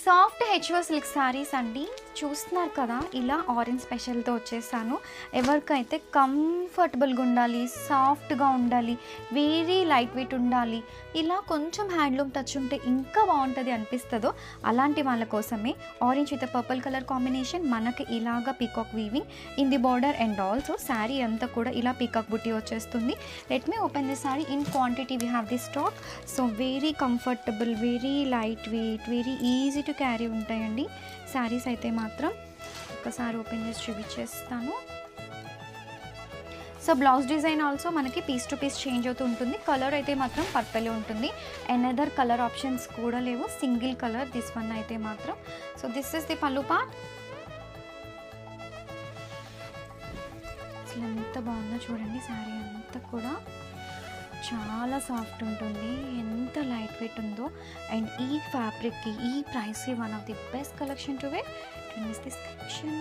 Soft HO silk saris అండి. చూస్తున్నారు కదా, ఇలా ఆరెంజ్ స్పెషల్తో వచ్చేసాను. ఎవరికైతే కంఫర్టబుల్గా ఉండాలి, సాఫ్ట్గా ఉండాలి, వెరీ లైట్ వెయిట్ ఉండాలి, ఇలా కొంచెం హ్యాండ్లూమ్ టచ్ ఉంటే ఇంకా బాగుంటుంది అనిపిస్తుందో అలాంటి వాళ్ళ కోసమే orange with purple colour combination. మనకి ఇలాగా peacock weaving in the border and also sari అంతా కూడా ఇలా పీకాక్ బుట్టి వచ్చేస్తుంది. Let me open the sari in quantity we have the stock. So very comfortable, very light weight, very easy to carry ఉంటాయండి శారీస్ అయితే మాత్రం. ఒకసారి ఓపెన్ చేసి చూపించేస్తాను. సో బ్లౌజ్ డిజైన్ ఆల్సో మనకి పీస్ టు పీస్ చేంజ్ అవుతూ ఉంటుంది. కలర్ అయితే మాత్రం పర్పుల్ ఉంటుంది. ఎనదర్ కలర్ ఆప్షన్స్ కూడా లేవు, సింగిల్ కలర్ దిస్ వన్ అయితే మాత్రం. సో దిస్ ఇస్ ది పల్లు పార్ట్. అసలు ఎంత బాగుందో చూడండి, శారీ అంతా కూడా చాలా సాఫ్ట్ ఉంటుంది, ఎంత లైట్ వెయిట్ ఉందో. అండ్ ఈ ఫ్యాబ్రిక్కి, ఈ ప్రైస్కి one of the best collection to wear. This collection